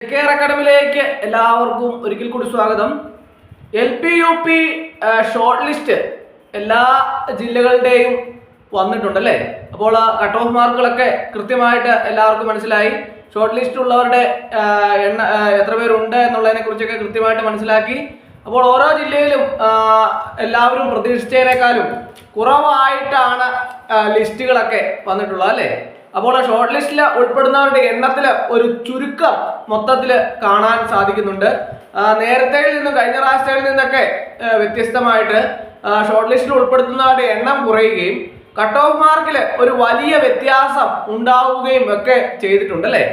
Care അക്കാഡമിയിലേക്ക് എല്ലാവർക്കും ഒരിക്കൽ കൂടി സ്വാഗതം. LP-UP ഷോർട്ട് ലിസ്റ്റ് എല്ലാ ജില്ലകളുടെയും വന്നിട്ടുണ്ട് അല്ലേ? അപ്പോൾ കട്ട് ഓഫ് മാർക്കുകളൊക്കെ കൃത്യമായിട്ട് എല്ലാവർക്കും മനസ്സിലായി. ഷോർട്ട് ലിസ്റ്റ് ഉള്ളവരുടെ എത്ര പേരുണ്ട് എന്നുള്ളതിനെ കുറിച്ചൊക്കെ കൃത്യമായിട്ട് മനസ്സിലാക്കി. അപ്പോൾ ഓരോ ജില്ലയിലും എല്ലാവരും പ്രതീക്ഷിച്ചതിനേക്കാളും കുറവായിട്ടാണ് ലിസ്റ്റുകളൊക്കെ വന്നിട്ടുള്ളത് അല്ലേ? അപ്പോൾ ഷോർട്ട് ലിസ്റ്റിൽ ഉൾപ്പെടുന്നവരുടെ എണ്ണത്തിൽ ഒരു ചുരുക്കം മൊത്തത്തിൽ കാണാൻ സാധിക്കുന്നുണ്ട്. നേരത്തെയിൽ നിന്നും കഴിഞ്ഞ പ്രാവശ്യത്തിൽ നിന്നൊക്കെ വ്യത്യസ്തമായിട്ട് ഷോർട്ട് ലിസ്റ്റിൽ ഉൾപ്പെടുത്തുന്നവരുടെ എണ്ണം കുറയുകയും കട്ട് ഓഫ് മാർക്കിൽ ഒരു വലിയ വ്യത്യാസം ഉണ്ടാവുകയും ഒക്കെ ചെയ്തിട്ടുണ്ട് അല്ലേ?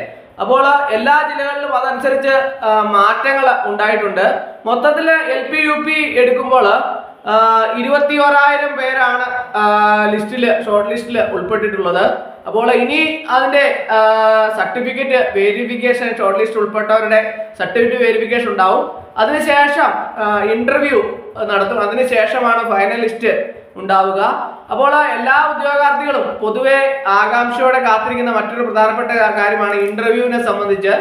അപ്പോൾ എല്ലാ ജില്ലകളിലും അതനുസരിച്ച് മാറ്റങ്ങൾ ഉണ്ടായിട്ടുണ്ട്. മൊത്തത്തിൽ LP-UP എടുക്കുമ്പോൾ 21,000 പേരാണ് ഷോർട്ട് ലിസ്റ്റിൽ ഉൾപ്പെട്ടിട്ടുള്ളത്. അപ്പോൾ ഇനി അതിന്റെ സർട്ടിഫിക്കറ്റ് വെരിഫിക്കേഷൻ, ഷോർട്ട് ലിസ്റ്റ് ഉൾപ്പെട്ടവരുടെ സർട്ടിഫിക്കറ്റ് വെരിഫിക്കേഷൻ ഉണ്ടാവും. അതിനുശേഷം ഇന്റർവ്യൂ നടത്തും. അതിനുശേഷമാണ് ഫൈനൽ ലിസ്റ്റ് ഉണ്ടാവുക. അപ്പോൾ എല്ലാ ഉദ്യോഗാർത്ഥികളും പൊതുവെ ആകാംക്ഷയോടെ കാത്തിരിക്കുന്ന മറ്റൊരു പ്രധാനപ്പെട്ട കാര്യമാണ് ഇന്റർവ്യൂവിനെ സംബന്ധിച്ച്.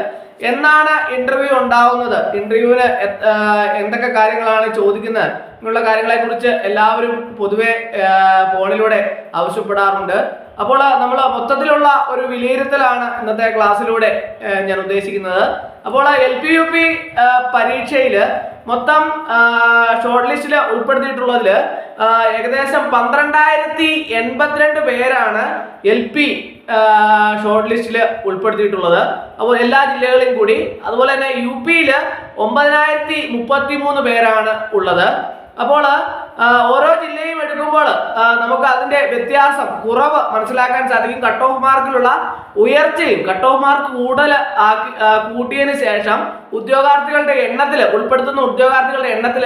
എന്നാണ് ഇന്റർവ്യൂ ഉണ്ടാവുന്നത്, ഇന്റർവ്യൂവിന് എന്തൊക്കെ കാര്യങ്ങളാണ് ചോദിക്കുന്നത് എന്നുള്ള കാര്യങ്ങളെ കുറിച്ച് എല്ലാവരും പൊതുവെ ഫോണിലൂടെ ആവശ്യപ്പെടാറുണ്ട്. അപ്പോൾ നമ്മൾ മൊത്തത്തിലുള്ള ഒരു വിലയിരുത്തലാണ് ഇന്നത്തെ ക്ലാസ്സിലൂടെ ഞാൻ ഉദ്ദേശിക്കുന്നത്. അപ്പോൾ LP-UP പരീക്ഷയിൽ മൊത്തം ഷോർട്ട് ലിസ്റ്റിൽ ഉൾപ്പെടുത്തിയിട്ടുള്ളതിൽ ഏകദേശം 12,082 പേരാണ് LP ഷോർട്ട് ലിസ്റ്റിൽ ഉൾപ്പെടുത്തിയിട്ടുള്ളത്. അപ്പോൾ എല്ലാ ജില്ലകളിലും കൂടി. അതുപോലെ തന്നെ UP-യിൽ 9,033 പേരാണ് ഉള്ളത്. അപ്പോൾ ഓരോ ജില്ലയും എടുക്കുമ്പോൾ നമുക്ക് അതിന്റെ വ്യത്യാസം, കുറവ് മനസ്സിലാക്കാൻ സാധിക്കും. കട്ട് ഓഫ് മാർക്കിലുള്ള ഉയർച്ചയും കട്ട് ഓഫ് മാർക്ക് കൂടുതൽ കൂട്ടിയതിന് ശേഷം ഉദ്യോഗാർത്ഥികളുടെ എണ്ണത്തിൽ, ഉൾപ്പെടുത്തുന്ന ഉദ്യോഗാർത്ഥികളുടെ എണ്ണത്തിൽ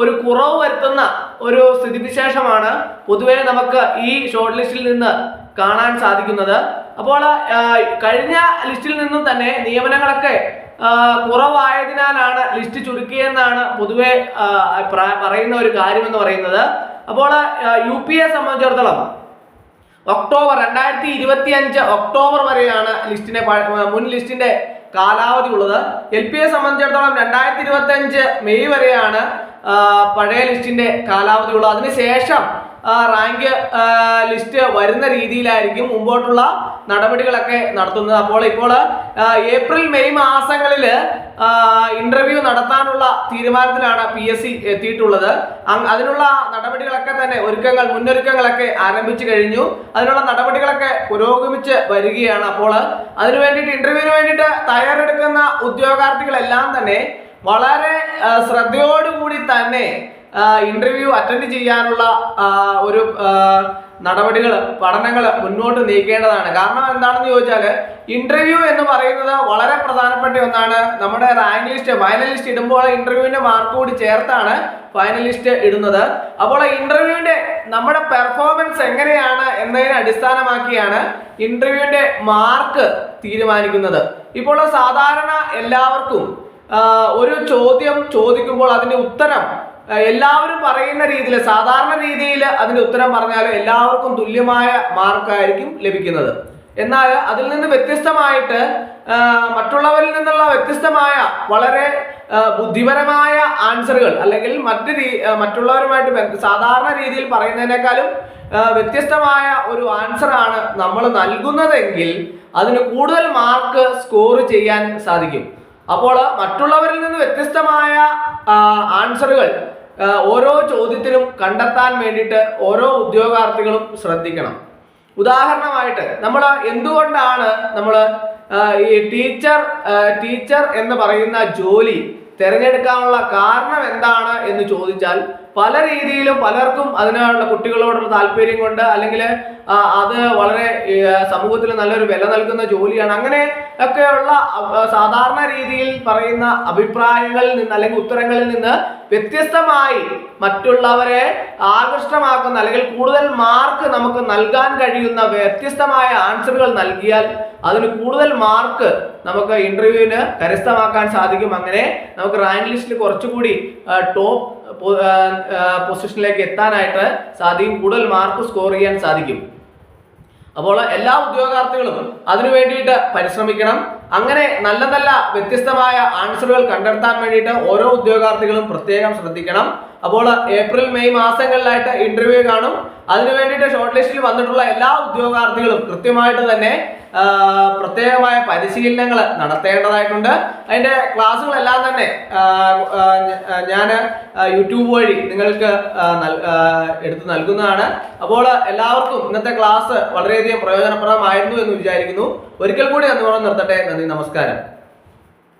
ഒരു കുറവ് വരുത്തുന്ന ഒരു സ്ഥിതിവിശേഷമാണ് പൊതുവെ നമുക്ക് ഈ ഷോർട്ട് ലിസ്റ്റിൽ നിന്ന് കാണാൻ സാധിക്കുന്നത്. അപ്പോൾ കഴിഞ്ഞ ലിസ്റ്റിൽ നിന്നും തന്നെ നിയമനങ്ങളൊക്കെ കുറവായതിനാലാണ് ലിസ്റ്റ് ചുരുക്കിയെന്നാണ് പൊതുവെ പറയുന്ന ഒരു കാര്യം എന്ന് പറയുന്നത്. അപ്പോൾ UP-യെ സംബന്ധിച്ചിടത്തോളം ഒക്ടോബർ 2025 ഒക്ടോബർ വരെയാണ് മുൻ ലിസ്റ്റിന്റെ കാലാവധി ഉള്ളത്. LP-യെ സംബന്ധിച്ചിടത്തോളം 2025 മെയ് വരെയാണ് പഴയ ലിസ്റ്റിന്റെ കാലാവധി ഉള്ളത്. അതിനുശേഷം റാങ്ക് ലിസ്റ്റ് വരുന്ന രീതിയിലായിരിക്കും മുമ്പോട്ടുള്ള നടപടികളൊക്കെ നടത്തുന്നത്. അപ്പോൾ ഇപ്പോൾ ഏപ്രിൽ മെയ് മാസങ്ങളിൽ ഇന്റർവ്യൂ നടത്താനുള്ള തീരുമാനത്തിലാണ് PSC എത്തിയിട്ടുള്ളത്. അതിനുള്ള നടപടികളൊക്കെ തന്നെ മുന്നൊരുക്കങ്ങളൊക്കെ ആരംഭിച്ചു കഴിഞ്ഞു. അതിനുള്ള നടപടികളൊക്കെ പുരോഗമിച്ച് വരികയാണ്. അപ്പോൾ അതിനു വേണ്ടിയിട്ട്, ഇന്റർവ്യൂവിന് വേണ്ടിയിട്ട് തയ്യാറെടുക്കുന്ന ഉദ്യോഗാർത്ഥികളെല്ലാം തന്നെ വളരെ ശ്രദ്ധയോടുകൂടി തന്നെ ഇന്റർവ്യൂ അറ്റൻഡ് ചെയ്യാനുള്ള ഒരു പഠനങ്ങൾ മുന്നോട്ട് നീക്കേണ്ടതാണ്. കാരണം എന്താണെന്ന് ചോദിച്ചാൽ, ഇന്റർവ്യൂ എന്ന് പറയുന്നത് വളരെ പ്രധാനപ്പെട്ട ഒന്നാണ്. നമ്മുടെ റാങ്ക് ലിസ്റ്റ്, ഫൈനൽ ലിസ്റ്റ് ഇടുമ്പോൾ ഇന്റർവ്യൂവിന്റെ മാർക്ക് കൂടി ചേർത്താണ് ഫൈനൽ ലിസ്റ്റ് ഇടുന്നത്. അപ്പോൾ ഇന്റർവ്യൂവിന്റെ നമ്മുടെ പെർഫോമൻസ് എങ്ങനെയാണ് എന്നതിനെ അടിസ്ഥാനമാക്കിയാണ് ഇന്റർവ്യൂവിന്റെ മാർക്ക് തീരുമാനിക്കുന്നത്. ഇപ്പോൾ സാധാരണ എല്ലാവർക്കും ഒരു ചോദ്യം ചോദിക്കുമ്പോൾ അതിന്റെ ഉത്തരം എല്ലാവരും പറയുന്ന രീതിയിൽ, സാധാരണ രീതിയിൽ അതിന്റെ ഉത്തരം പറഞ്ഞാൽ എല്ലാവർക്കും തുല്യമായ മാർക്കായിരിക്കും ലഭിക്കുന്നത്. എന്നാൽ അതിൽ നിന്ന് വ്യത്യസ്തമായിട്ട്, മറ്റുള്ളവരിൽ നിന്നുള്ള വ്യത്യസ്തമായ വളരെ ബുദ്ധിപരമായ ആൻസറുകൾ, അല്ലെങ്കിൽ മറ്റുള്ളവരുമായിട്ട് സാധാരണ രീതിയിൽ പറയുന്നതിനേക്കാളും വ്യത്യസ്തമായ ഒരു ആൻസർ ആണ് നമ്മൾ നൽകുന്നതെങ്കിൽ അതിന് കൂടുതൽ മാർക്ക് സ്കോർ ചെയ്യാൻ സാധിക്കും. അപ്പോൾ മറ്റുള്ളവരിൽ നിന്ന് വ്യത്യസ്തമായ ആൻസറുകൾ ഓരോ ചോദ്യത്തിലും കണ്ടെത്താൻ വേണ്ടിയിട്ട് ഓരോ ഉദ്യോഗാർത്ഥികളും ശ്രദ്ധിക്കണം. ഉദാഹരണമായിട്ട്, നമ്മൾ എന്തുകൊണ്ടാണ് ഈ ടീച്ചർ എന്ന് പറയുന്ന ജോലി തിരഞ്ഞെടുക്കാനുള്ള കാരണം എന്താണ് എന്ന് ചോദിച്ചാൽ, പല രീതിയിലും പലർക്കും അതിനുള്ള കുട്ടികളോടുള്ള താല്പര്യം കൊണ്ട്, അല്ലെങ്കിൽ അത് വളരെ സമൂഹത്തിൽ നല്ലൊരു വില നൽകുന്ന ജോലിയാണ്, അങ്ങനെ ഒക്കെയുള്ള സാധാരണ രീതിയിൽ പറയുന്ന അഭിപ്രായങ്ങളിൽ നിന്ന് അല്ലെങ്കിൽ ഉത്തരങ്ങളിൽ നിന്ന് വ്യത്യസ്തമായി മറ്റുള്ളവരെ ആകർഷകമാക്കുന്ന, അല്ലെങ്കിൽ കൂടുതൽ മാർക്ക് നമുക്ക് നൽകാൻ കഴിയുന്ന വ്യത്യസ്തമായ ആൻസറുകൾ നൽകിയാൽ അതിന് കൂടുതൽ മാർക്ക് നമുക്ക് ഇന്റർവ്യൂവിന് കരസ്ഥമാക്കാൻ സാധിക്കും. അങ്ങനെ നമുക്ക് റാങ്ക് ലിസ്റ്റിൽ കുറച്ചുകൂടി ടോപ്പ് പൊസിഷനിലേക്ക് എത്താനായിട്ട് സാധിക്കും, കൂടുതൽ മാർക്ക് സ്കോർ ചെയ്യാൻ സാധിക്കും. അപ്പോൾ എല്ലാ ഉദ്യോഗാർത്ഥികളും അതിനു വേണ്ടിയിട്ട് പരിശ്രമിക്കണം. അങ്ങനെ നല്ല നല്ല വ്യത്യസ്തമായ ആൻസറുകൾ കണ്ടെത്താൻ വേണ്ടിയിട്ട് ഓരോ ഉദ്യോഗാർത്ഥികളും പ്രത്യേകം ശ്രദ്ധിക്കണം. അപ്പോൾ ഏപ്രിൽ മെയ് മാസങ്ങളിലായിട്ട് ഇന്റർവ്യൂ കാണും. അതിനു വേണ്ടിയിട്ട് ഷോർട്ട് ലിസ്റ്റിൽ വന്നിട്ടുള്ള എല്ലാ ഉദ്യോഗാർത്ഥികളും കൃത്യമായിട്ട് തന്നെ പ്രത്യേകമായ പരിശീലനങ്ങൾ നടത്തേണ്ടതായിട്ടുണ്ട്. അതിന്റെ ക്ലാസ്സുകളെല്ലാം തന്നെ ഞാൻ യൂട്യൂബ് വഴി നിങ്ങൾക്ക് എടുത്തു നൽകുന്നതാണ്. അപ്പോൾ എല്ലാവർക്കും ഇന്നത്തെ ക്ലാസ് വളരെയധികം പ്രയോജനപ്രദമായിരുന്നു എന്ന് വിചാരിക്കുന്നു. ഒരിക്കൽ കൂടി നിർത്തട്ടെ. നന്ദി, നമസ്കാരം.